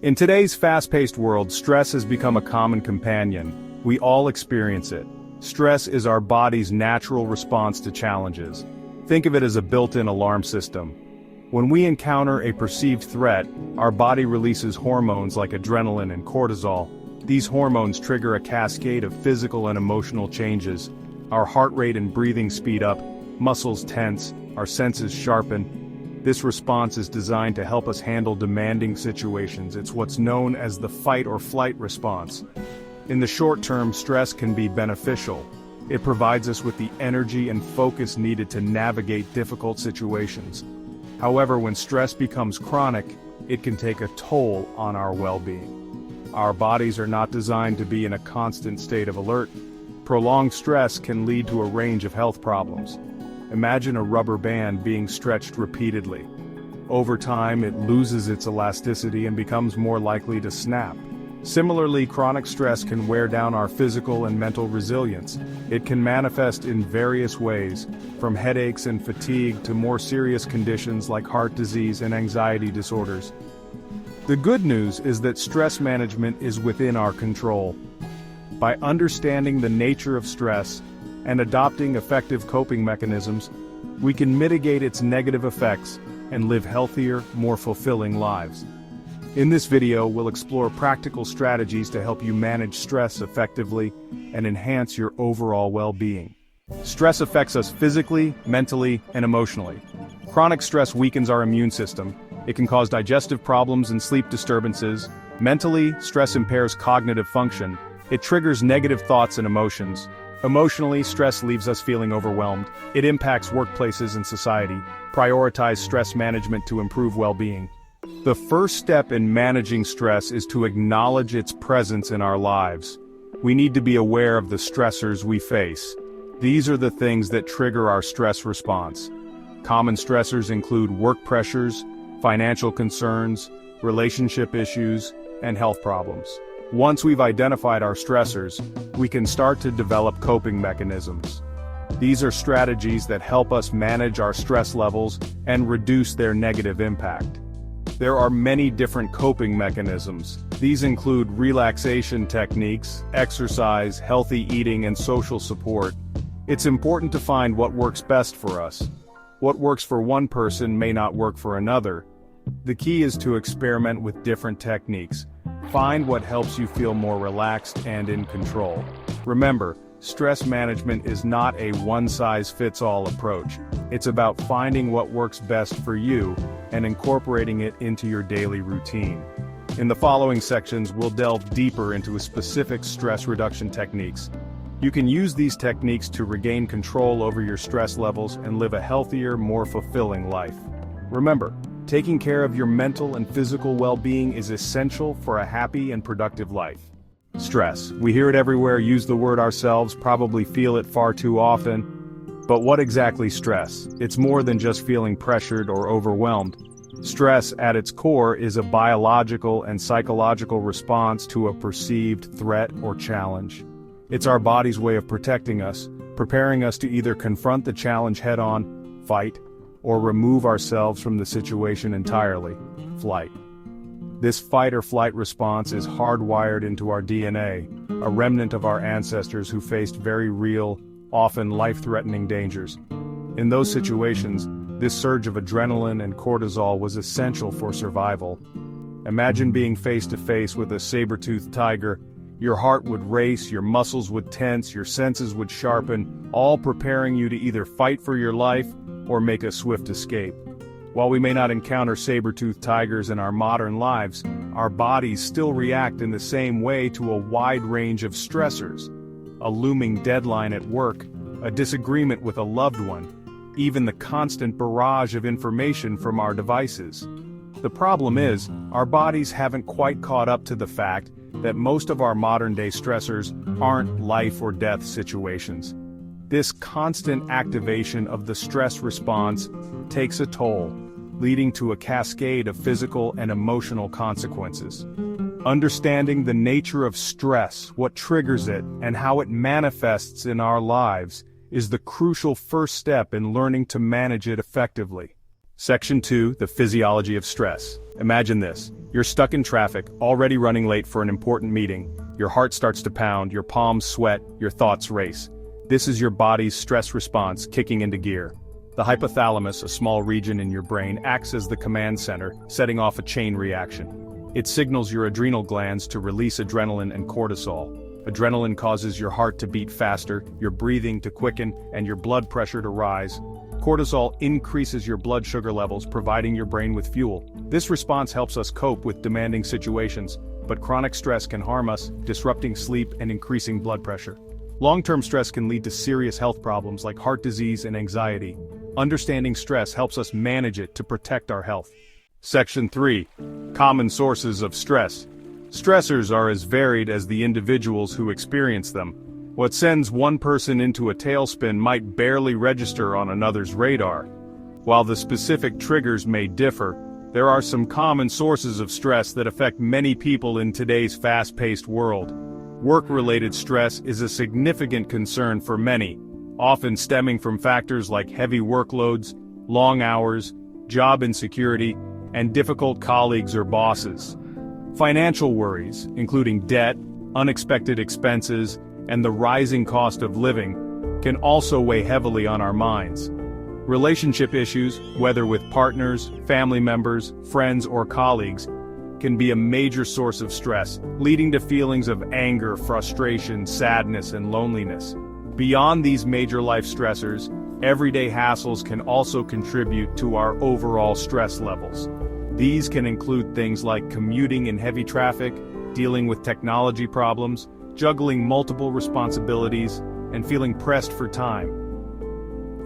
In today's fast-paced world, stress has become a common companion. We all experience it. Stress is our body's natural response to challenges. Think of it as a built-in alarm system. When we encounter a perceived threat, our body releases hormones like adrenaline and cortisol. These hormones trigger a cascade of physical and emotional changes. Our heart rate and breathing speed up, muscles tense, our senses sharpen. This response is designed to help us handle demanding situations. It's what's known as the fight or flight response. In the short term, stress can be beneficial. It provides us with the energy and focus needed to navigate difficult situations. However, when stress becomes chronic, it can take a toll on our well-being. Our bodies are not designed to be in a constant state of alert. Prolonged stress can lead to a range of health problems. Imagine a rubber band being stretched repeatedly. Over time, it loses its elasticity and becomes more likely to snap. Similarly, chronic stress can wear down our physical and mental resilience. It can manifest in various ways, from headaches and fatigue to more serious conditions like heart disease and anxiety disorders. The good news is that stress management is within our control. By understanding the nature of stress and adopting effective coping mechanisms, we can mitigate its negative effects and live healthier, more fulfilling lives. In this video, we'll explore practical strategies to help you manage stress effectively and enhance your overall well-being. Stress affects us physically, mentally, and emotionally. Chronic stress weakens our immune system. It can cause digestive problems and sleep disturbances. Mentally, stress impairs cognitive function. It triggers negative thoughts and emotions. Emotionally, stress leaves us feeling overwhelmed. It impacts workplaces and society. Prioritize stress management to improve well-being. The first step in managing stress is to acknowledge its presence in our lives. We need to be aware of the stressors we face. These are the things that trigger our stress response. Common stressors include work pressures, financial concerns, relationship issues, and health problems. Once we've identified our stressors, we can start to develop coping mechanisms. These are strategies that help us manage our stress levels and reduce their negative impact. There are many different coping mechanisms. These include relaxation techniques, exercise, healthy eating, and social support. It's important to find what works best for us. What works for one person may not work for another. The key is to experiment with different techniques. Find what helps you feel more relaxed and in control. Remember, stress management is not a one-size-fits-all approach. It's about finding what works best for you and incorporating it into your daily routine. In the following sections, we'll delve deeper into specific stress reduction techniques. You can use these techniques to regain control over your stress levels and live a healthier, more fulfilling life. Remember, taking care of your mental and physical well-being is essential for a happy and productive life. Stress. We hear it everywhere, use the word ourselves, probably feel it far too often. But what exactly is stress? It's more than just feeling pressured or overwhelmed. Stress, at its core, is a biological and psychological response to a perceived threat or challenge. It's our body's way of protecting us, preparing us to either confront the challenge head-on, fight, or remove ourselves from the situation entirely, flight. This fight or flight response is hardwired into our DNA, a remnant of our ancestors who faced very real, often life-threatening dangers. In those situations, this surge of adrenaline and cortisol was essential for survival. Imagine being face-to-face with a saber-toothed tiger. Your heart would race, your muscles would tense, your senses would sharpen, all preparing you to either fight for your life or make a swift escape. While we may not encounter saber-toothed tigers in our modern lives, our bodies still react in the same way to a wide range of stressors. A looming deadline at work, a disagreement with a loved one, even the constant barrage of information from our devices. The problem is, our bodies haven't quite caught up to the fact that most of our modern-day stressors aren't life or death situations. This constant activation of the stress response takes a toll, leading to a cascade of physical and emotional consequences. Understanding the nature of stress, what triggers it, and how it manifests in our lives is the crucial first step in learning to manage it effectively. Section 2, the physiology of stress. Imagine this. You're stuck in traffic, already running late for an important meeting. Your heart starts to pound, your palms sweat, your thoughts race. This is your body's stress response kicking into gear. The hypothalamus, a small region in your brain, acts as the command center, setting off a chain reaction. It signals your adrenal glands to release adrenaline and cortisol. Adrenaline causes your heart to beat faster, your breathing to quicken, and your blood pressure to rise. Cortisol increases your blood sugar levels, providing your brain with fuel. This response helps us cope with demanding situations, but chronic stress can harm us, disrupting sleep and increasing blood pressure. Long-term stress can lead to serious health problems like heart disease and anxiety. Understanding stress helps us manage it to protect our health. Section 3. Common sources of stress. Stressors are as varied as the individuals who experience them. What sends one person into a tailspin might barely register on another's radar. While the specific triggers may differ, there are some common sources of stress that affect many people in today's fast-paced world. Work-related stress is a significant concern for many, often stemming from factors like heavy workloads, long hours, job insecurity, and difficult colleagues or bosses. Financial worries, including debt, unexpected expenses, and the rising cost of living, can also weigh heavily on our minds. Relationship issues, whether with partners, family members, friends, or colleagues, can be a major source of stress, leading to feelings of anger, frustration, sadness, and loneliness. Beyond these major life stressors, everyday hassles can also contribute to our overall stress levels. These can include things like commuting in heavy traffic, dealing with technology problems, juggling multiple responsibilities, and feeling pressed for time.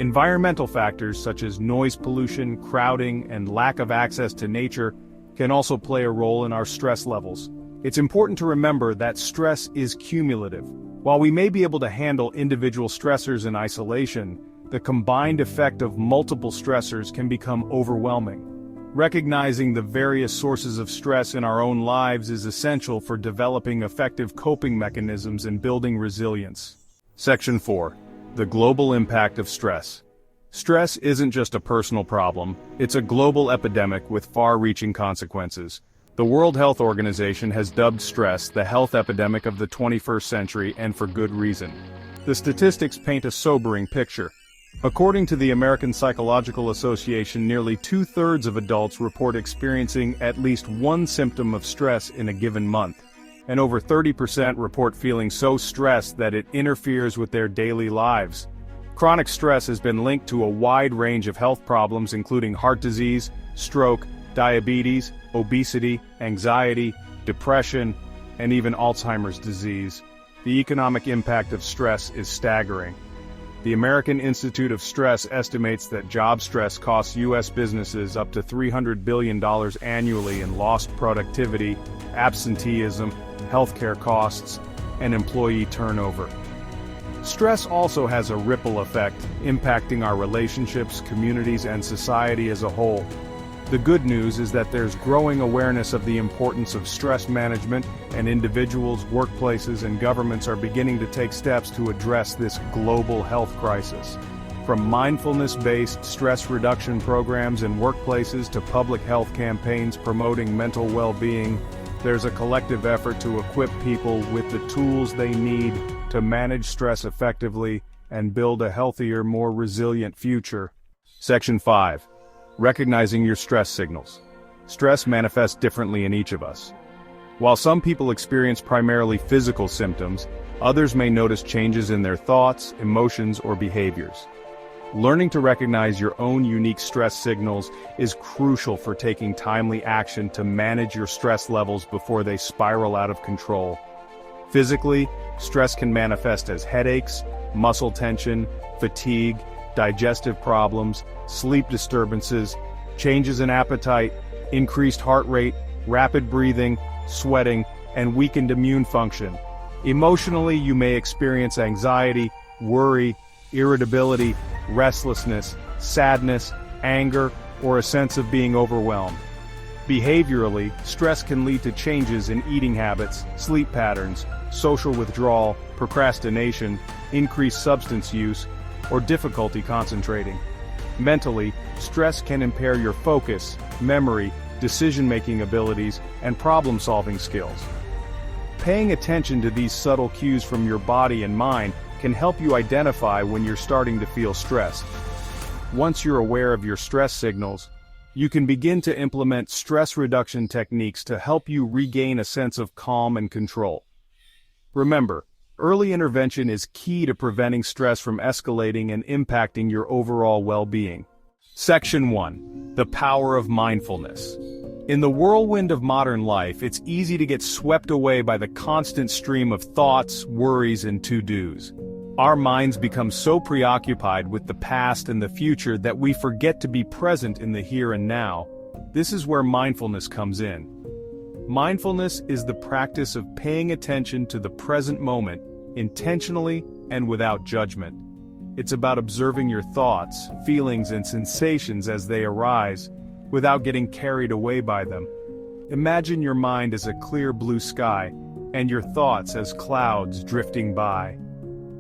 Environmental factors such as noise pollution, crowding, and lack of access to nature can also play a role in our stress levels. It's important to remember that stress is cumulative. While we may be able to handle individual stressors in isolation, the combined effect of multiple stressors can become overwhelming. Recognizing the various sources of stress in our own lives is essential for developing effective coping mechanisms and building resilience. Section 4. The global impact of stress. Stress isn't just a personal problem, it's a global epidemic with far-reaching consequences. The World Health Organization has dubbed stress the health epidemic of the 21st century, and for good reason. The statistics paint a sobering picture. According to the American Psychological Association, nearly 2/3 of adults report experiencing at least one symptom of stress in a given month, and over 30% report feeling so stressed that it interferes with their daily lives. Chronic stress has been linked to a wide range of health problems including heart disease, stroke, diabetes, obesity, anxiety, depression, and even Alzheimer's disease. The economic impact of stress is staggering. The American Institute of Stress estimates that job stress costs U.S. businesses up to $300 billion annually in lost productivity, absenteeism, healthcare costs, and employee turnover. Stress also has a ripple effect, impacting our relationships, communities, and society as a whole. The good news is that there's growing awareness of the importance of stress management, and individuals, workplaces, and governments are beginning to take steps to address this global health crisis. From mindfulness-based stress reduction programs in workplaces to public health campaigns promoting mental well-being, there's a collective effort to equip people with the tools they need to manage stress effectively and build a healthier, more resilient future. Section 5. Recognizing your stress signals. Stress manifests differently in each of us. While some people experience primarily physical symptoms, others may notice changes in their thoughts, emotions, or behaviors. Learning to recognize your own unique stress signals is crucial for taking timely action to manage your stress levels before they spiral out of control. Physically, stress can manifest as headaches, muscle tension, fatigue, digestive problems, sleep disturbances, changes in appetite, increased heart rate, rapid breathing, sweating, and weakened immune function. Emotionally, you may experience anxiety, worry, irritability, restlessness, sadness, anger, or a sense of being overwhelmed. Behaviorally, stress can lead to changes in eating habits, sleep patterns, social withdrawal, procrastination, increased substance use, or difficulty concentrating. Mentally, stress can impair your focus, memory, decision-making abilities, and problem-solving skills. Paying attention to these subtle cues from your body and mind can help you identify when you're starting to feel stressed. Once you're aware of your stress signals, you can begin to implement stress reduction techniques to help you regain a sense of calm and control. Remember, early intervention is key to preventing stress from escalating and impacting your overall well-being. Section 1. The Power of Mindfulness. In the whirlwind of modern life, it's easy to get swept away by the constant stream of thoughts, worries, and to-dos. Our minds become so preoccupied with the past and the future that we forget to be present in the here and now. This is where mindfulness comes in. Mindfulness is the practice of paying attention to the present moment, intentionally and without judgment. It's about observing your thoughts, feelings, and sensations as they arise, without getting carried away by them. Imagine your mind as a clear blue sky, and your thoughts as clouds drifting by.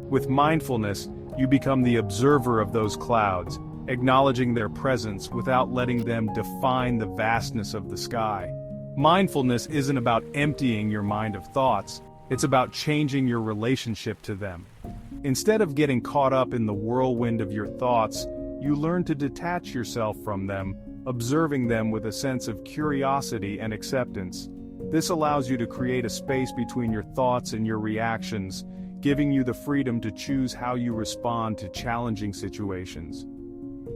With mindfulness, you become the observer of those clouds, acknowledging their presence without letting them define the vastness of the sky. Mindfulness isn't about emptying your mind of thoughts, it's about changing your relationship to them. Instead of getting caught up in the whirlwind of your thoughts, you learn to detach yourself from them, observing them with a sense of curiosity and acceptance. This allows you to create a space between your thoughts and your reactions, giving you the freedom to choose how you respond to challenging situations.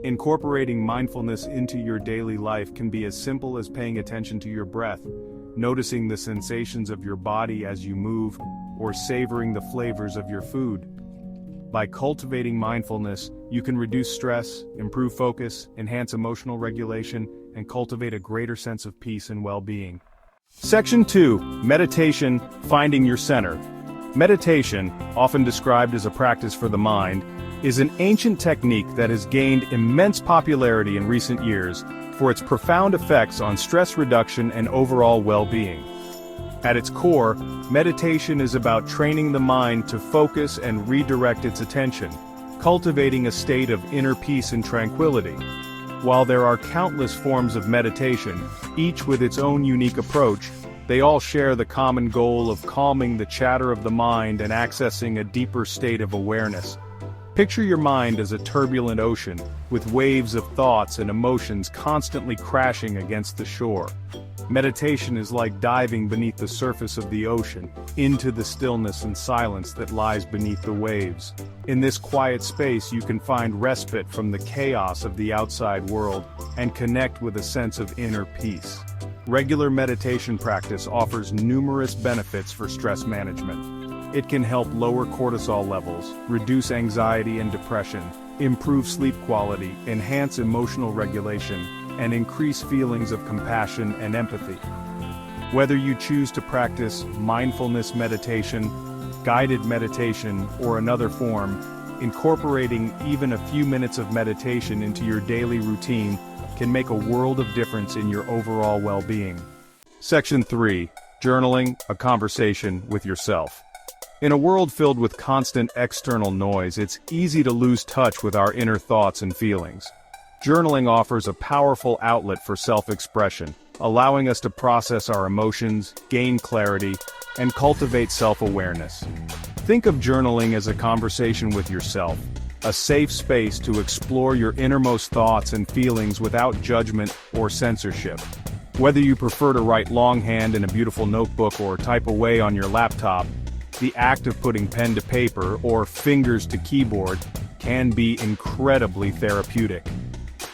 Incorporating mindfulness into your daily life can be as simple as paying attention to your breath, noticing the sensations of your body as you move, or savoring the flavors of your food. By cultivating mindfulness, you can reduce stress, improve focus, enhance emotional regulation, and cultivate a greater sense of peace and well-being. Section 2. Meditation, Finding Your Center. Meditation, often described as a practice for the mind, is an ancient technique that has gained immense popularity in recent years for its profound effects on stress reduction and overall well-being. At its core, meditation is about training the mind to focus and redirect its attention, cultivating a state of inner peace and tranquility. While there are countless forms of meditation, each with its own unique approach, they all share the common goal of calming the chatter of the mind and accessing a deeper state of awareness. Picture your mind as a turbulent ocean, with waves of thoughts and emotions constantly crashing against the shore. Meditation is like diving beneath the surface of the ocean, into the stillness and silence that lies beneath the waves. In this quiet space, you can find respite from the chaos of the outside world and connect with a sense of inner peace. Regular meditation practice offers numerous benefits for stress management. It can help lower cortisol levels, reduce anxiety and depression, improve sleep quality, enhance emotional regulation, and increase feelings of compassion and empathy. Whether you choose to practice mindfulness meditation, guided meditation, or another form, incorporating even a few minutes of meditation into your daily routine can make a world of difference in your overall well-being. Section 3. Journaling, a conversation with yourself. In a world filled with constant external noise, it's easy to lose touch with our inner thoughts and feelings. Journaling offers a powerful outlet for self-expression, allowing us to process our emotions, gain clarity, and cultivate self-awareness. Think of journaling as a conversation with yourself, a safe space to explore your innermost thoughts and feelings without judgment or censorship. Whether you prefer to write longhand in a beautiful notebook or type away on your laptop, the act of putting pen to paper or fingers to keyboard can be incredibly therapeutic.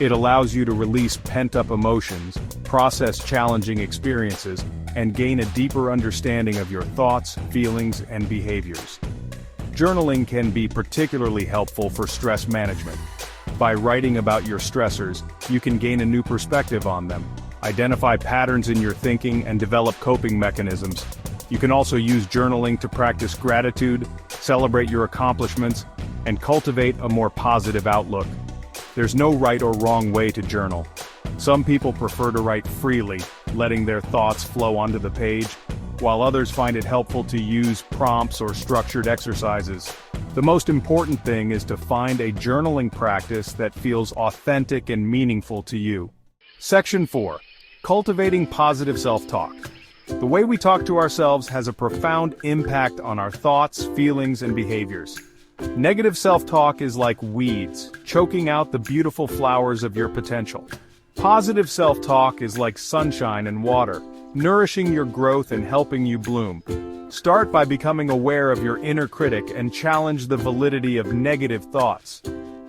It allows you to release pent-up emotions, process challenging experiences, and gain a deeper understanding of your thoughts, feelings, and behaviors. Journaling can be particularly helpful for stress management. By writing about your stressors, you can gain a new perspective on them, identify patterns in your thinking, and develop coping mechanisms. You can also use journaling to practice gratitude, celebrate your accomplishments, and cultivate a more positive outlook. There's no right or wrong way to journal. Some people prefer to write freely, letting their thoughts flow onto the page, while others find it helpful to use prompts or structured exercises. The most important thing is to find a journaling practice that feels authentic and meaningful to you. Section 4. Cultivating positive self-talk. The way we talk to ourselves has a profound impact on our thoughts, feelings, and behaviors. Negative self-talk is like weeds, choking out the beautiful flowers of your potential. Positive self-talk is like sunshine and water, nourishing your growth and helping you bloom. Start by becoming aware of your inner critic and challenge the validity of negative thoughts.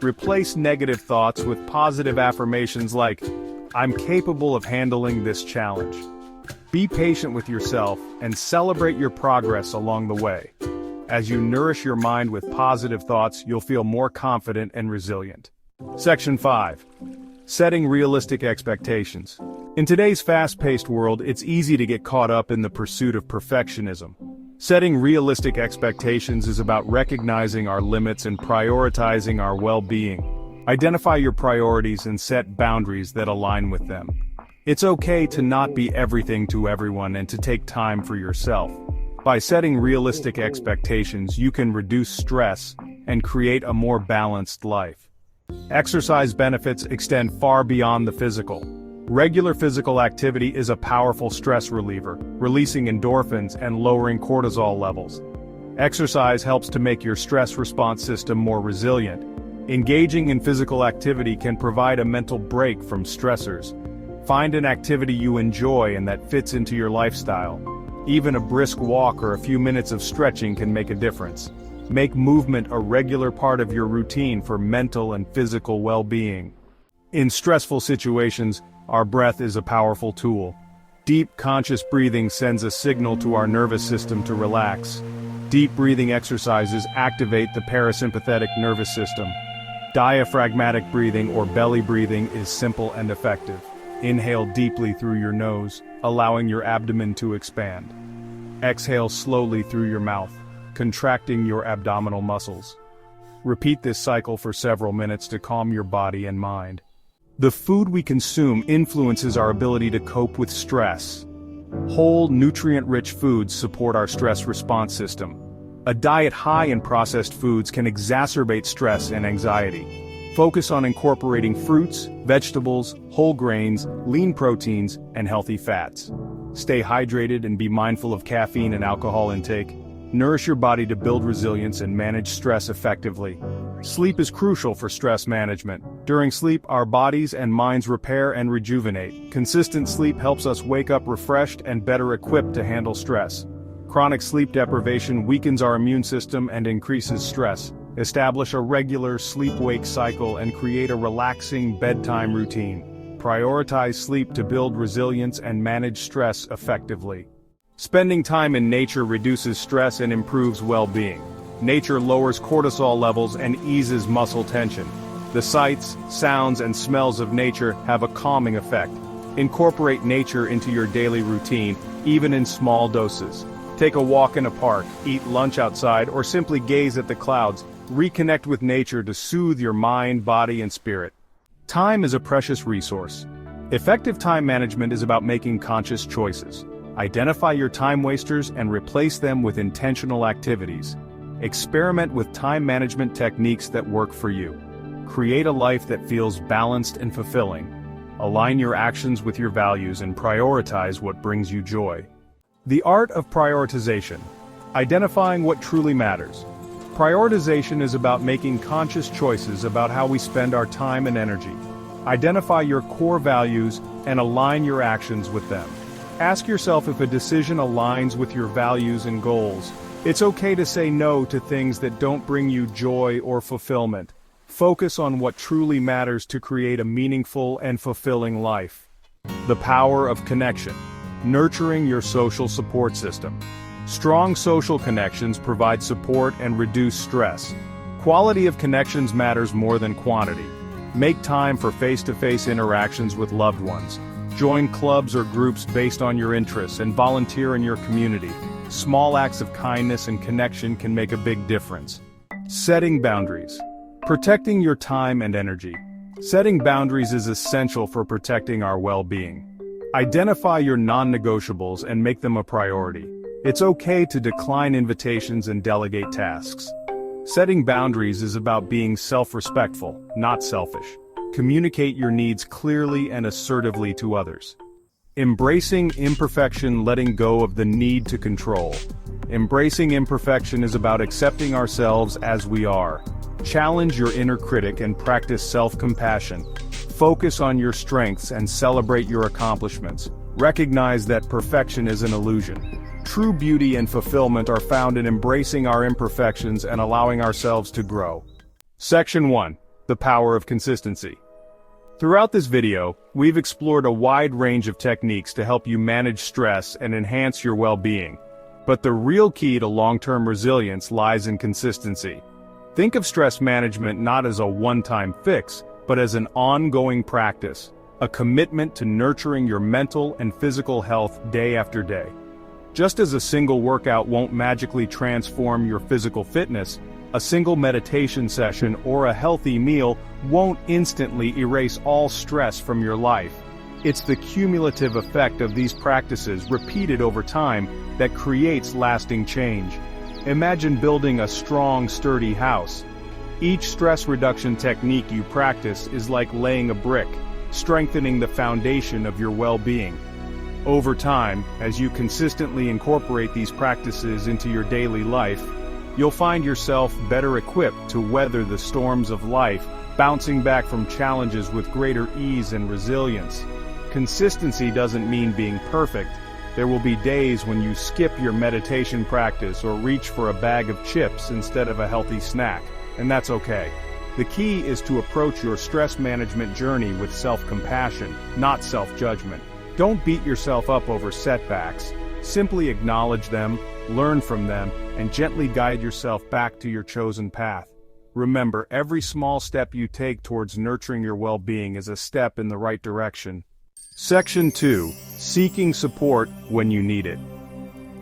Replace negative thoughts with positive affirmations like, "I'm capable of handling this challenge." Be patient with yourself and celebrate your progress along the way. As you nourish your mind with positive thoughts, you'll feel more confident and resilient. Section 5. Setting realistic expectations. In today's fast-paced world, it's easy to get caught up in the pursuit of perfectionism. Setting realistic expectations is about recognizing our limits and prioritizing our well-being. Identify your priorities and set boundaries that align with them. It's okay to not be everything to everyone and to take time for yourself. By setting realistic expectations, you can reduce stress and create a more balanced life. Exercise benefits extend far beyond the physical. Regular physical activity is a powerful stress reliever, releasing endorphins and lowering cortisol levels. Exercise helps to make your stress response system more resilient. Engaging in physical activity can provide a mental break from stressors. Find an activity you enjoy and that fits into your lifestyle. Even a brisk walk or a few minutes of stretching can make a difference. Make movement a regular part of your routine for mental and physical well-being. In stressful situations, our breath is a powerful tool. Deep, conscious breathing sends a signal to our nervous system to relax. Deep breathing exercises activate the parasympathetic nervous system. Diaphragmatic breathing or belly breathing is simple and effective. Inhale deeply through your nose, allowing your abdomen to expand. Exhale slowly through your mouth, contracting your abdominal muscles. Repeat this cycle for several minutes to calm your body and mind. The food we consume influences our ability to cope with stress. Whole, nutrient-rich foods support our stress response system. A diet high in processed foods can exacerbate stress and anxiety. Focus on incorporating fruits, vegetables, whole grains, lean proteins, and healthy fats. Stay hydrated and be mindful of caffeine and alcohol intake. Nourish your body to build resilience and manage stress effectively. Sleep is crucial for stress management. During sleep, our bodies and minds repair and rejuvenate. Consistent sleep helps us wake up refreshed and better equipped to handle stress. Chronic sleep deprivation weakens our immune system and increases stress. Establish a regular sleep-wake cycle and create a relaxing bedtime routine. Prioritize sleep to build resilience and manage stress effectively. Spending time in nature reduces stress and improves well-being. Nature lowers cortisol levels and eases muscle tension. The sights, sounds, and smells of nature have a calming effect. Incorporate nature into your daily routine, even in small doses. Take a walk in a park, eat lunch outside, or simply gaze at the clouds. Reconnect with nature to soothe your mind, body, and spirit. Time is a precious resource. Effective time management is about making conscious choices. Identify your time wasters and replace them with intentional activities. Experiment with time management techniques that work for you. Create a life that feels balanced and fulfilling. Align your actions with your values and prioritize what brings you joy. The art of prioritization. Identifying what truly matters. Prioritization is about making conscious choices about how we spend our time and energy. Identify your core values and align your actions with them. Ask yourself if a decision aligns with your values and goals. It's okay to say no to things that don't bring you joy or fulfillment. Focus on what truly matters to create a meaningful and fulfilling life. The power of connection. Nurturing your social support system. Strong social connections provide support and reduce stress. Quality of connections matters more than quantity. Make time for face-to-face interactions with loved ones. Join clubs or groups based on your interests and volunteer in your community. Small acts of kindness and connection can make a big difference. Setting boundaries. Protecting your time and energy. Setting boundaries is essential for protecting our well-being. Identify your non-negotiables and make them a priority. It's okay to decline invitations and delegate tasks. Setting boundaries is about being self-respectful, not selfish. Communicate your needs clearly and assertively to others. Embracing imperfection, letting go of the need to control. Embracing imperfection is about accepting ourselves as we are. Challenge your inner critic and practice self-compassion. Focus on your strengths and celebrate your accomplishments. Recognize that perfection is an illusion. True beauty and fulfillment are found in embracing our imperfections and allowing ourselves to grow. Section 1. The power of consistency. Throughout this video, we've explored a wide range of techniques to help you manage stress and enhance your well-being. But the real key to long-term resilience lies in consistency. Think of stress management not as a one-time fix, but as an ongoing practice, a commitment to nurturing your mental and physical health day after day. Just as a single workout won't magically transform your physical fitness, a single meditation session or a healthy meal won't instantly erase all stress from your life. It's the cumulative effect of these practices repeated over time that creates lasting change. Imagine building a strong, sturdy house. Each stress reduction technique you practice is like laying a brick, strengthening the foundation of your well-being. Over time, as you consistently incorporate these practices into your daily life, you'll find yourself better equipped to weather the storms of life, bouncing back from challenges with greater ease and resilience. Consistency doesn't mean being perfect. There will be days when you skip your meditation practice or reach for a bag of chips instead of a healthy snack, and that's okay. The key is to approach your stress management journey with self-compassion, not self-judgment. Don't beat yourself up over setbacks. Simply acknowledge them, learn from them, and gently guide yourself back to your chosen path. Remember, every small step you take towards nurturing your well-being is a step in the right direction. Section 2. Seeking support when you need it.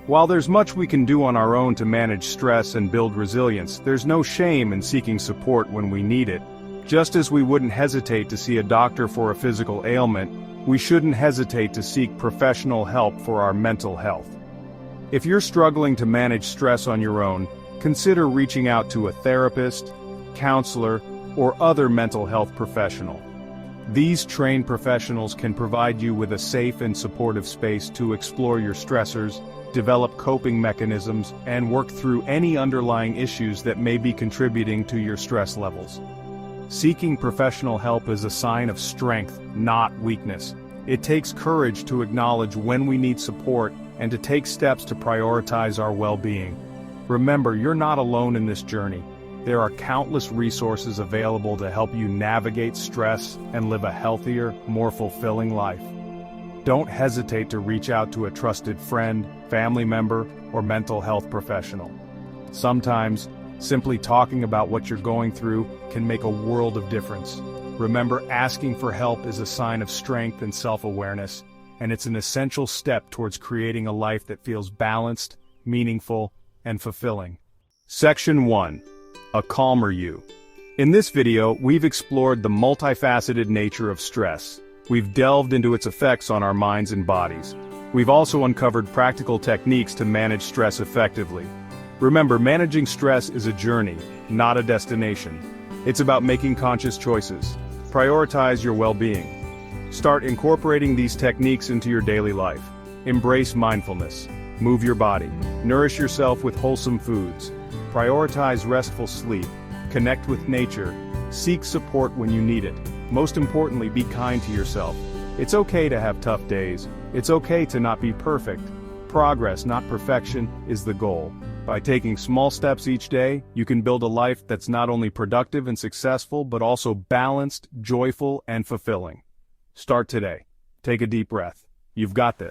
While there's much we can do on our own to manage stress and build resilience, there's no shame in seeking support when we need it. Just as we wouldn't hesitate to see a doctor for a physical ailment, we shouldn't hesitate to seek professional help for our mental health. If you're struggling to manage stress on your own, consider reaching out to a therapist, counselor, or other mental health professional. These trained professionals can provide you with a safe and supportive space to explore your stressors, develop coping mechanisms, and work through any underlying issues that may be contributing to your stress levels. Seeking professional help is a sign of strength, not weakness. It takes courage to acknowledge when we need support and to take steps to prioritize our well-being. Remember, you're not alone in this journey. There are countless resources available to help you navigate stress and live a healthier, more fulfilling life. Don't hesitate to reach out to a trusted friend, family member, or mental health professional. Sometimes, simply talking about what you're going through can make a world of difference. Remember, asking for help is a sign of strength and self-awareness, and it's an essential step towards creating a life that feels balanced, meaningful, and fulfilling. Section 1. A calmer you. In this video, we've explored the multifaceted nature of stress. We've delved into its effects on our minds and bodies. We've also uncovered practical techniques to manage stress effectively. Remember, managing stress is a journey, not a destination. It's about making conscious choices. Prioritize your well-being. Start incorporating these techniques into your daily life. Embrace mindfulness. Move your body. Nourish yourself with wholesome foods. Prioritize restful sleep. Connect with nature. Seek support when you need it. Most importantly, be kind to yourself. It's okay to have tough days. It's okay to not be perfect. Progress, not perfection, is the goal. By taking small steps each day, you can build a life that's not only productive and successful, but also balanced, joyful, and fulfilling. Start today. Take a deep breath. You've got this.